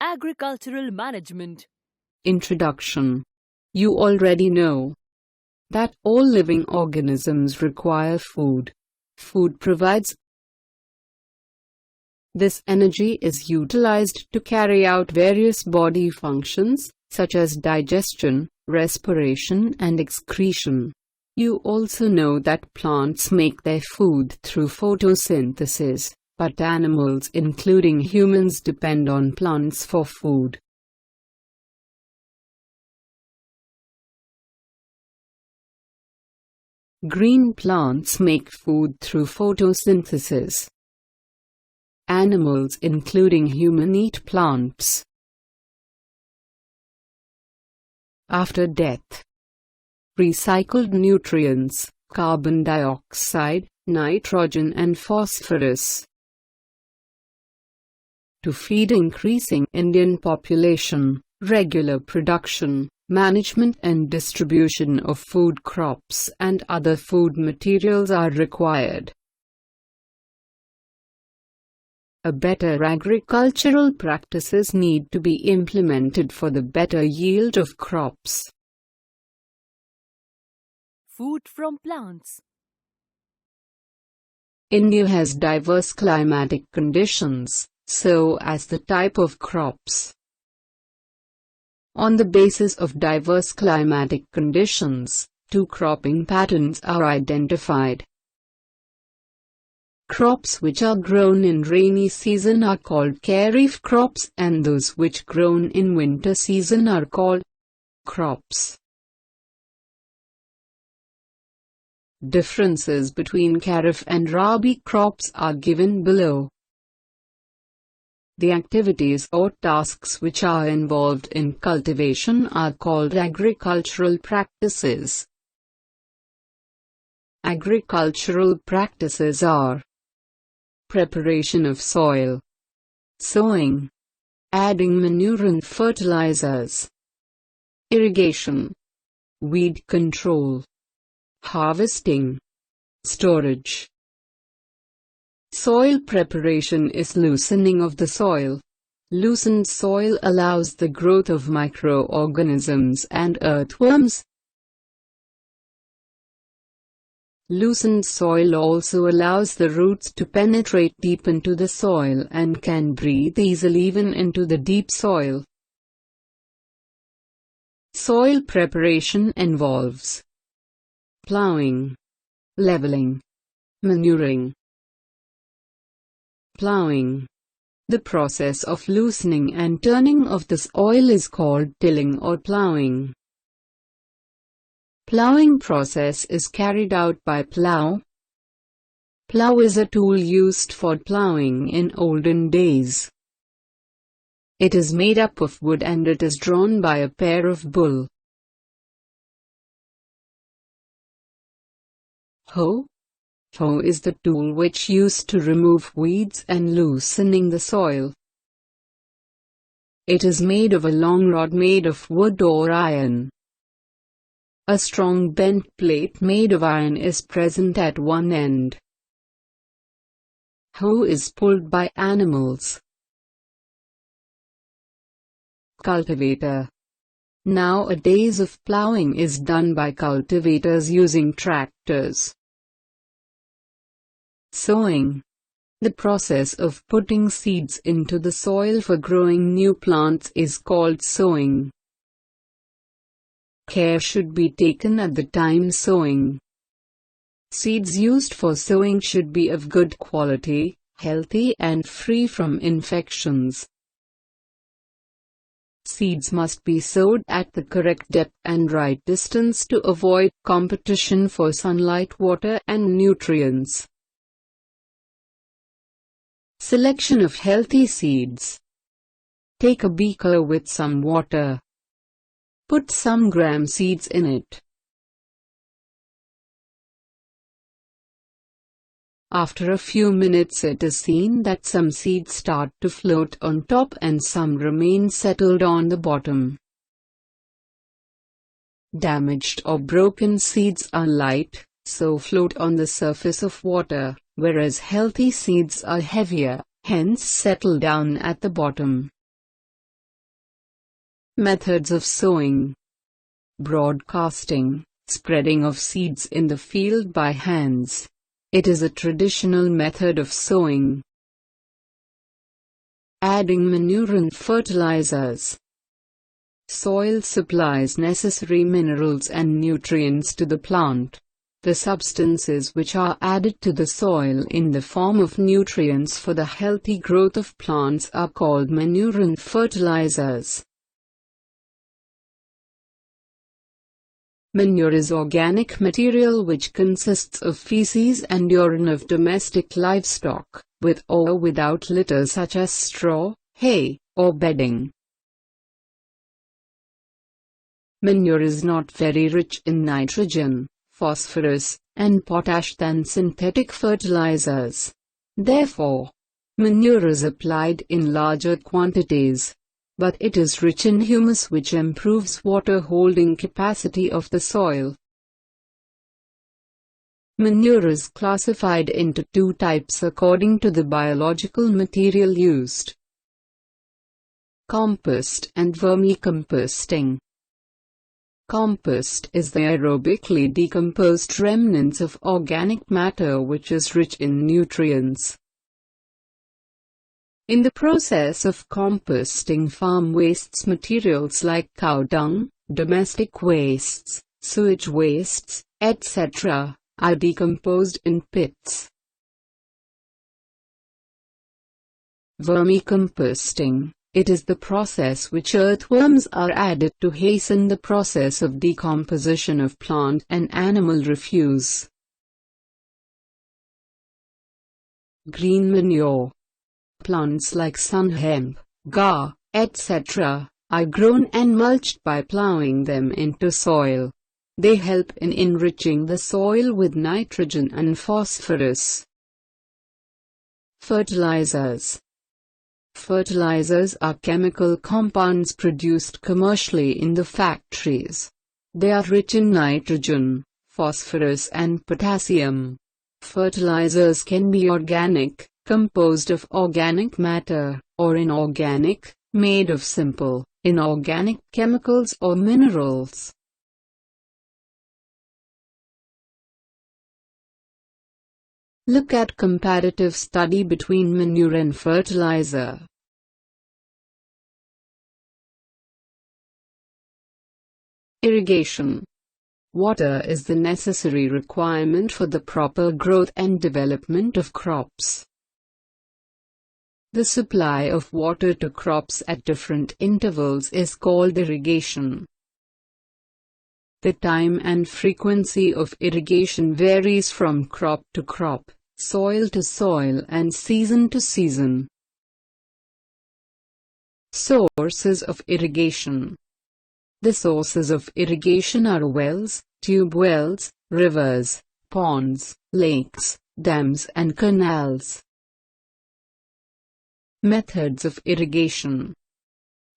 Agricultural management. Introduction. You already know that all living organisms require food. Food provides. This energy is utilized to carry out various body functions, such as digestion, respiration, and excretion. You also know that plants make their food through photosynthesis, but animals including humans depend on plants for food. Green plants make food through photosynthesis. Animals including human eat plants. After death, recycled nutrients, carbon dioxide, nitrogen and phosphorus, to feed increasing Indian population, regular production, management and distribution of food crops and other food materials are required. A better agricultural practices need to be implemented for the better yield of crops. Food from plants. India has diverse climatic conditions, so as the type of crops. On the basis of diverse climatic conditions, two cropping patterns are identified. Crops which are grown in rainy season are called kharif crops and those which grown in winter season are called crops. Differences between kharif and rabi crops are given below. The activities or tasks which are involved in cultivation are called agricultural practices. Agricultural practices are preparation of soil, sowing, adding manure and fertilizers, irrigation, weed control, harvesting, storage. Soil preparation is loosening of the soil. Loosened soil allows the growth of microorganisms and earthworms. Loosened soil also allows the roots to penetrate deep into the soil and can breathe easily even into the deep soil. Soil preparation involves plowing, leveling, manuring. Plowing. The process of loosening and turning of the soil is called tilling or plowing. Plowing process is carried out by plow. Plow is a tool used for plowing in olden days. It is made up of wood and it is drawn by a pair of bull. Hoe. Hoe is the tool which used to remove weeds and loosening the soil. It is made of a long rod made of wood or iron. A strong bent plate made of iron is present at one end. Hoe is pulled by animals. Cultivator. Nowadays of plowing is done by cultivators using tractors. Sowing. The process of putting seeds into the soil for growing new plants is called sowing. Care should be taken at the time sowing. Seeds used for sowing should be of good quality, healthy and free from infections. Seeds must be sowed at the correct depth and right distance to avoid competition for sunlight, water and nutrients. Selection of healthy seeds. Take a beaker with some water. Put some gram seeds in it. After a few minutes it is seen that some seeds start to float on top and some remain settled on the bottom. Damaged or broken seeds are light, so float on the surface of water, whereas healthy seeds are heavier, hence settle down at the bottom. Methods of sowing. Broadcasting, spreading of seeds in the field by hands. It is a traditional method of sowing. Adding manure and fertilizers. Soil supplies necessary minerals and nutrients to the plant. The substances which are added to the soil in the form of nutrients for the healthy growth of plants are called manure and fertilizers. Manure is organic material which consists of feces and urine of domestic livestock, with or without litter such as straw, hay, or bedding. Manure is not very rich in nitrogen, phosphorus, and potash than synthetic fertilizers. Therefore, manure is applied in larger quantities. But it is rich in humus which improves water-holding capacity of the soil. Manure is classified into two types according to the biological material used: compost and vermicomposting. Compost is the aerobically decomposed remnants of organic matter which is rich in nutrients. In the process of composting, farm wastes, materials like cow dung, domestic wastes, sewage wastes, etc., are decomposed in pits. Vermicomposting. It is the process which earthworms are added to hasten the process of decomposition of plant and animal refuse. Green manure. Plants like sun hemp, gar, etc., are grown and mulched by plowing them into soil. They help in enriching the soil with nitrogen and phosphorus. Fertilizers. Fertilizers are chemical compounds produced commercially in the factories. They are rich in nitrogen, phosphorus, and potassium. Fertilizers can be organic, composed of organic matter, or inorganic, made of simple, inorganic chemicals or minerals. Look at comparative study between manure and fertilizer. Irrigation. Water is the necessary requirement for the proper growth and development of crops. The supply of water to crops at different intervals is called irrigation. The time and frequency of irrigation varies from crop to crop, soil to soil, and season to season. Sources of irrigation. The sources of irrigation are wells, tube wells, rivers, ponds, lakes, dams, and canals. Methods of irrigation.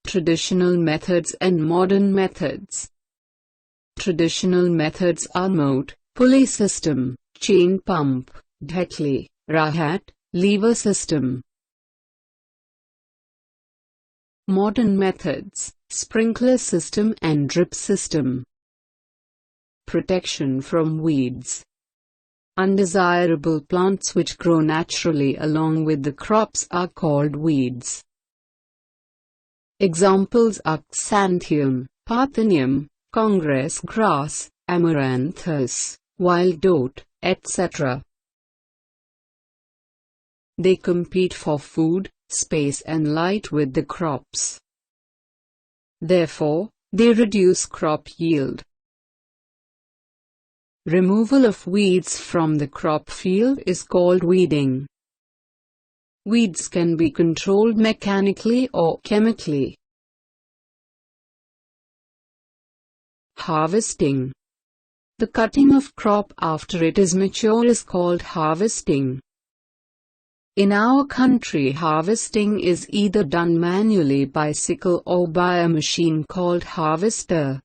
Traditional methods and modern methods. Traditional methods are moat, pulley system, chain pump, dhekli, rahat, lever system. Modern methods, sprinkler system and drip system. Protection from weeds. Undesirable plants which grow naturally along with the crops are called weeds. Examples are xanthium, parthenium, congress grass, amaranthus, wild oat, etc. They compete for food, space and light with the crops. Therefore, they reduce crop yield. Removal of weeds from the crop field is called weeding. Weeds can be controlled mechanically or chemically. Harvesting. The cutting of crop after it is mature is called harvesting. In our country, harvesting is either done manually by sickle or by a machine called harvester.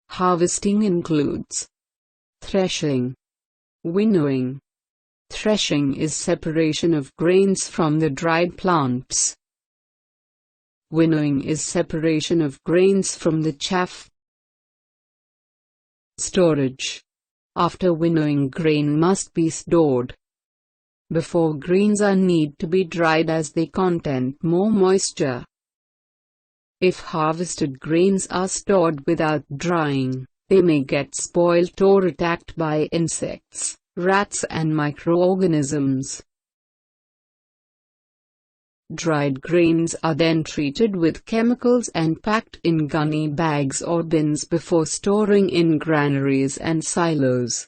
Harvesting includes threshing, winnowing. Threshing is separation of grains from the dried plants. Winnowing is separation of grains from the chaff. Storage. After winnowing, grain must be stored. Before grains are need to be dried as they contain more moisture. If harvested grains are stored without drying, they may get spoiled or attacked by insects, rats and microorganisms. Dried grains are then treated with chemicals and packed in gunny bags or bins before storing in granaries and silos.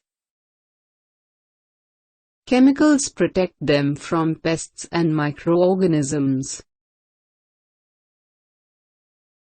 Chemicals protect them from pests and microorganisms.